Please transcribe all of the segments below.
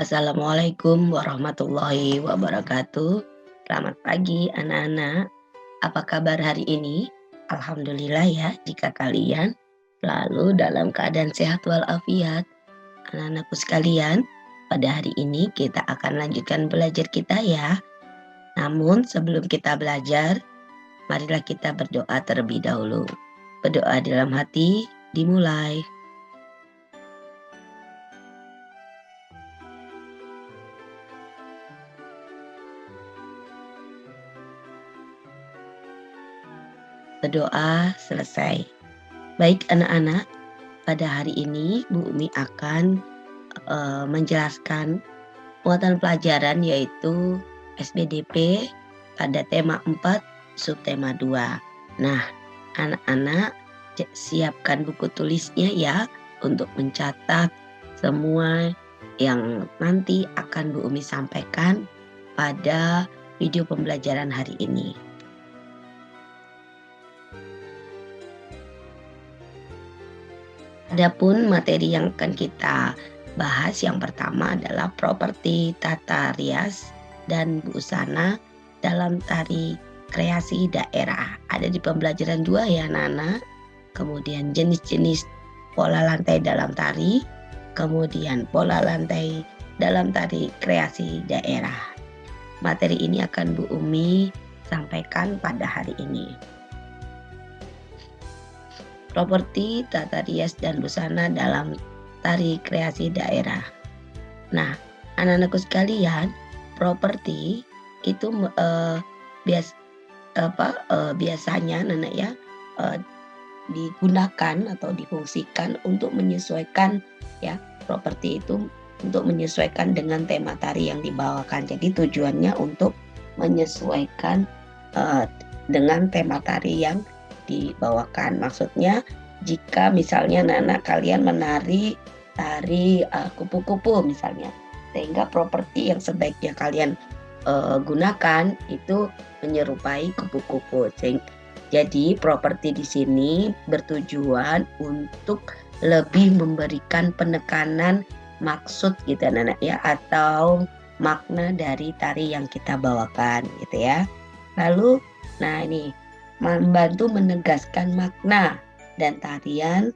Assalamualaikum warahmatullahi wabarakatuh. Selamat pagi anak-anak. Apa kabar hari ini? Alhamdulillah ya jika kalian selalu dalam keadaan sehat walafiat. Anak-anakku sekalian, pada hari ini kita akan lanjutkan belajar kita ya. Namun sebelum kita belajar, marilah kita berdoa terlebih dahulu. Berdoa dalam hati dimulai. Berdoa selesai. Baik anak-anak, pada hari ini Bu Umi akan menjelaskan muatan pelajaran yaitu SBDP pada tema 4 subtema 2. Nah, anak-anak siapkan buku tulisnya ya untuk mencatat semua yang nanti akan Bu Umi sampaikan pada video pembelajaran hari ini. Adapun materi yang akan kita bahas yang pertama adalah properti tata rias dan busana dalam tari kreasi daerah. Ada di pembelajaran 2 ya Nana. Kemudian jenis-jenis pola lantai dalam tari, kemudian pola lantai dalam tari kreasi daerah. Materi ini akan Bu Umi sampaikan pada hari ini. Properti tata rias dan busana dalam tari kreasi daerah. Nah, anak-anakku sekalian, properti itu biasanya anak ya digunakan atau difungsikan untuk menyesuaikan ya, properti itu untuk menyesuaikan dengan tema tari yang dibawakan. Jadi tujuannya untuk menyesuaikan dengan tema tari yang dibawakan. Maksudnya jika misalnya anak-anak kalian menari tari kupu-kupu misalnya, sehingga properti yang sebaiknya kalian gunakan itu menyerupai kupu-kupu. Jadi properti di sini bertujuan untuk lebih memberikan penekanan maksud gitu anak-anak ya, atau makna dari tari yang kita bawakan gitu ya. Lalu nah ini membantu menegaskan makna dan tarian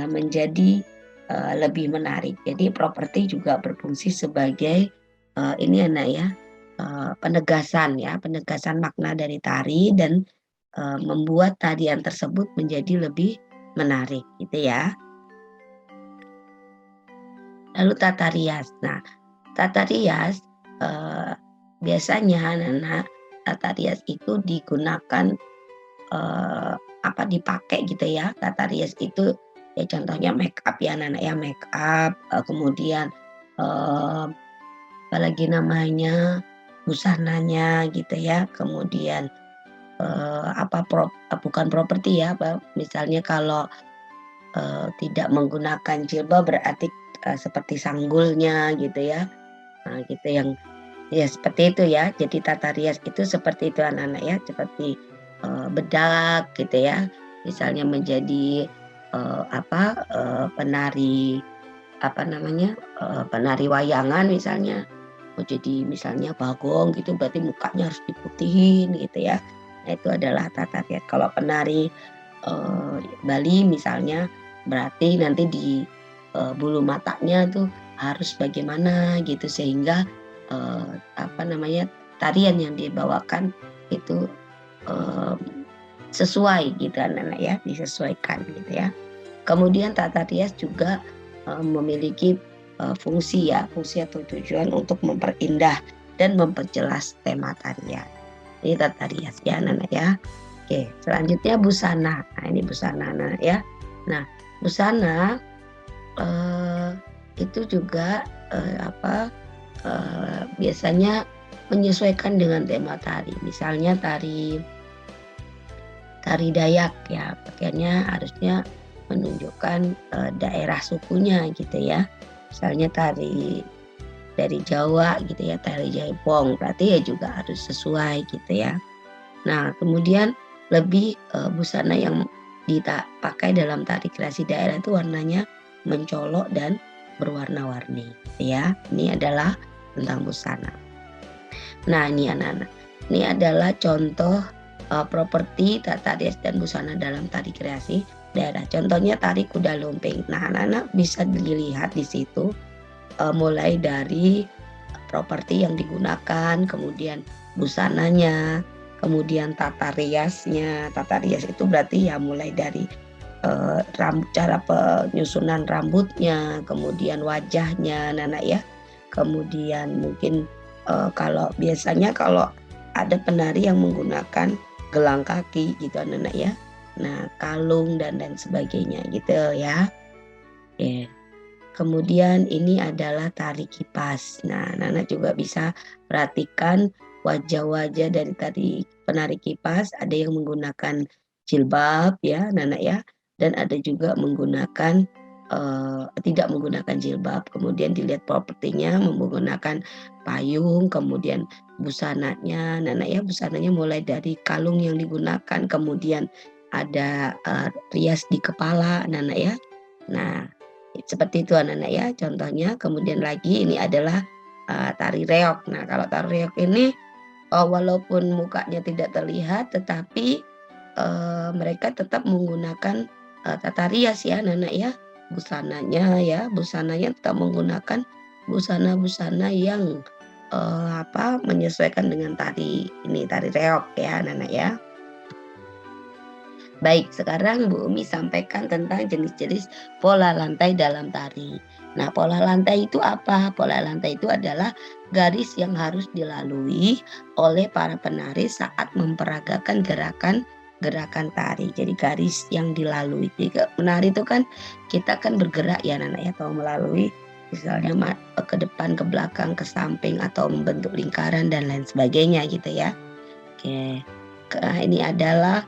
menjadi lebih menarik. Jadi properti juga berfungsi sebagai ini anak ya, penegasan makna dari tari dan membuat tarian tersebut menjadi lebih menarik gitu ya. Lalu tata rias. Nah, tata rias biasanya anak-anak tata rias itu digunakan dipakai gitu ya. Tata rias itu ya contohnya make up ya anak-anak ya, make up, kemudian apalagi namanya busananya gitu ya. Kemudian bukan properti ya, misalnya kalau tidak menggunakan jilbab berarti seperti sanggulnya gitu ya. Nah, gitu yang ya seperti itu ya. Jadi tata rias itu seperti itu anak-anak ya, seperti bedak gitu ya, misalnya menjadi penari penari wayangan misalnya, jadi misalnya bagong gitu berarti mukanya harus diputihin gitu ya. Nah, itu adalah tata rias. Kalau penari Bali misalnya berarti nanti di bulu matanya tuh harus bagaimana gitu sehingga tarian yang dibawakan itu sesuai gitu anak-anak ya, disesuaikan gitu ya. Kemudian tata rias juga memiliki fungsi atau tujuan untuk memperindah dan memperjelas tema tarian. Ini tata rias ya anak-anak ya. Oke, selanjutnya busana. Nah, ini busana anak-anak ya. Nah, busana itu juga biasanya menyesuaikan dengan tema tari. Misalnya tari Dayak ya, pakaiannya harusnya menunjukkan daerah sukunya gitu ya. Misalnya tari dari Jawa gitu ya, tari Jaipong, berarti ya juga harus sesuai gitu ya. Nah, kemudian lebih busana yang dipakai dalam tari kreasi daerah itu warnanya mencolok dan berwarna-warni ya. Ini adalah tentang busana. Nah, ini anak-anak, ini adalah contoh properti tata rias dan busana dalam tari kreasi daerah. Contohnya tari kuda lumping. Nah, anak-anak bisa dilihat di situ mulai dari properti yang digunakan, kemudian busananya, kemudian tata riasnya. Tata rias itu berarti ya mulai dari cara penyusunan rambutnya, kemudian wajahnya, Nana ya. Kemudian mungkin kalau biasanya kalau ada penari yang menggunakan gelang kaki gitu Nana ya. Nah, kalung dan sebagainya gitu ya. Oke. Kemudian ini adalah tari kipas. Nah, Nana juga bisa perhatikan wajah-wajah dari tari penari kipas. Ada yang menggunakan jilbab ya, Nana ya, dan ada juga menggunakan tidak menggunakan jilbab. Kemudian dilihat propertinya menggunakan payung, kemudian busananya, Nana ya, busananya mulai dari kalung yang digunakan, kemudian ada rias di kepala, Nana ya. Nah, seperti itu anak-anak ya contohnya. Kemudian lagi ini adalah tari reog. Nah, kalau tari reog ini walaupun mukanya tidak terlihat tetapi mereka tetap menggunakan tata rias ya anak-anak ya. Busananya tetap menggunakan busana-busana yang menyesuaikan dengan tari reog ya anak-anak ya. Baik, sekarang Bu Umi sampaikan tentang jenis-jenis pola lantai dalam tari. Nah, pola lantai itu apa? Pola lantai itu adalah garis yang harus dilalui oleh para penari saat memperagakan gerakan tari. Jadi garis yang dilalui. Jadi menari itu kan kita kan bergerak ya anak ya, atau melalui misalnya ke depan, ke belakang, ke samping atau membentuk lingkaran dan lain sebagainya gitu ya. Oke. Ini adalah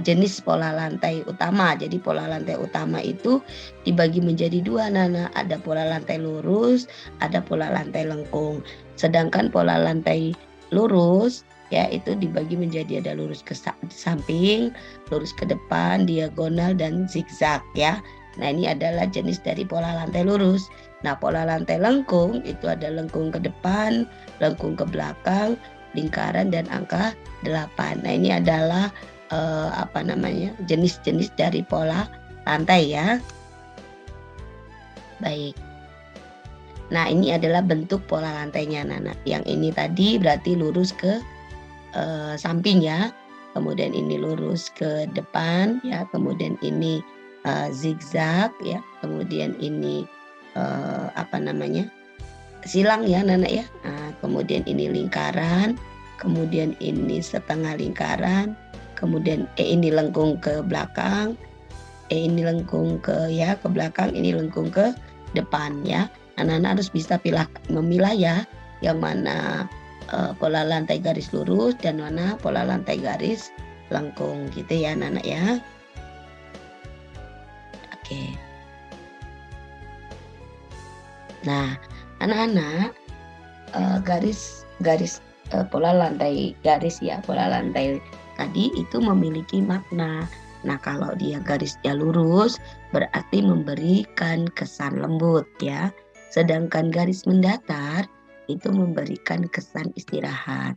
jenis pola lantai utama. Jadi pola lantai utama itu dibagi menjadi dua Nana. Ada pola lantai lurus, ada pola lantai lengkung. Sedangkan pola lantai lurus ya itu dibagi menjadi ada lurus ke samping, lurus ke depan, diagonal dan zigzag ya. Nah, ini adalah jenis dari pola lantai lurus. Nah, pola lantai lengkung itu ada lengkung ke depan, lengkung ke belakang, lingkaran dan angka 8. Nah, ini adalah jenis-jenis dari pola lantai ya. Baik. Nah, ini adalah bentuk pola lantainya Nana. Yang ini tadi berarti lurus ke samping ya. Kemudian ini lurus ke depan ya. Kemudian ini zigzag ya. Kemudian ini silang ya Nana ya. Nah, kemudian ini lingkaran, kemudian ini setengah lingkaran, kemudian ini lengkung ke belakang, ini lengkung ke belakang, ini lengkung ke depan ya. Anak-anak harus bisa memilah ya yang mana pola lantai garis lurus dan mana pola lantai garis lengkung gitu ya anak-anak ya. Oke. Nah, anak-anak garis pola lantai tadi itu memiliki makna. Nah, kalau dia garisnya lurus berarti memberikan kesan lembut ya. Sedangkan garis mendatar itu memberikan kesan istirahat.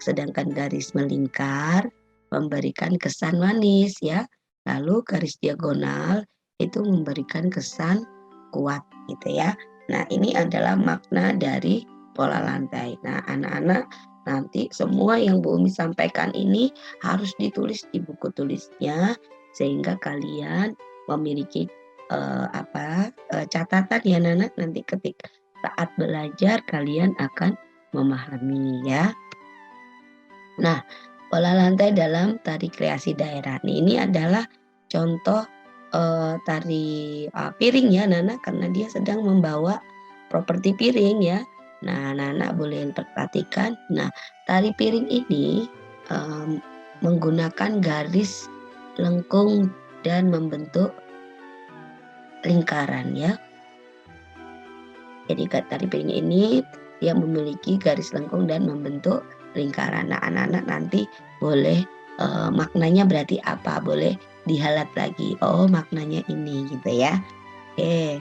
Sedangkan garis melingkar memberikan kesan manis ya. Lalu garis diagonal itu memberikan kesan kuat gitu ya. Nah, ini adalah makna dari pola lantai. Nah, anak-anak nanti semua yang Bu Umi sampaikan ini harus ditulis di buku tulisnya sehingga kalian memiliki catatan ya anak-anak, nanti ketika saat belajar kalian akan memahami ya. Nah, pola lantai dalam tari kreasi daerah. Ini adalah contoh tari piring ya Nana, karena dia sedang membawa properti piring ya. Nah, Nana boleh perhatikan. Nah, tari piring ini menggunakan garis lengkung dan membentuk lingkaran ya. Jadi tari piring ini dia memiliki garis lengkung dan membentuk lingkaran. Nah, anak-anak nanti boleh maknanya berarti apa? Boleh dihalat lagi. Oh, maknanya ini gitu ya. Oke,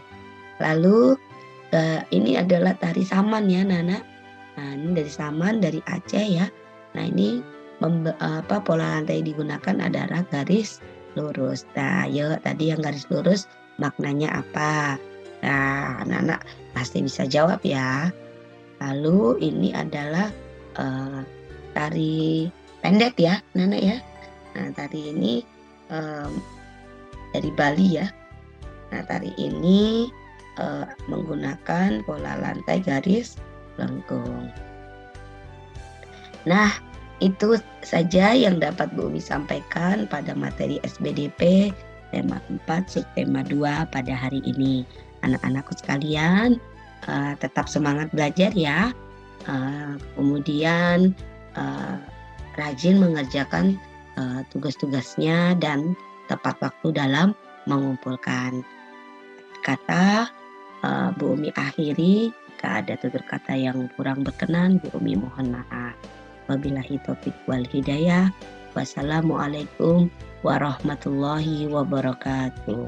lalu ini adalah tari saman ya Nana. Nah ini dari saman, dari Aceh ya. Nah ini pola lantai digunakan adalah garis lurus. Nah yuk tadi yang garis lurus maknanya apa? Nah anak-anak pasti bisa jawab ya. Lalu ini adalah tari pendek ya Nana ya. Nah tari ini dari Bali ya. Nah tari ini menggunakan pola lantai garis lengkung. Nah itu saja yang dapat Bu Umi sampaikan pada materi SBDP tema 4 subtema 2 pada hari ini. Anak-anakku sekalian tetap semangat belajar ya. Kemudian rajin mengerjakan tugas-tugasnya dan tepat waktu dalam mengumpulkan. Kata Bu Umi akhiri, jika ada tutur kata yang kurang berkenan, Bu Umi mohon maaf. Wabillahi taufik wal hidayah. Wassalamualaikum warahmatullahi wabarakatuh.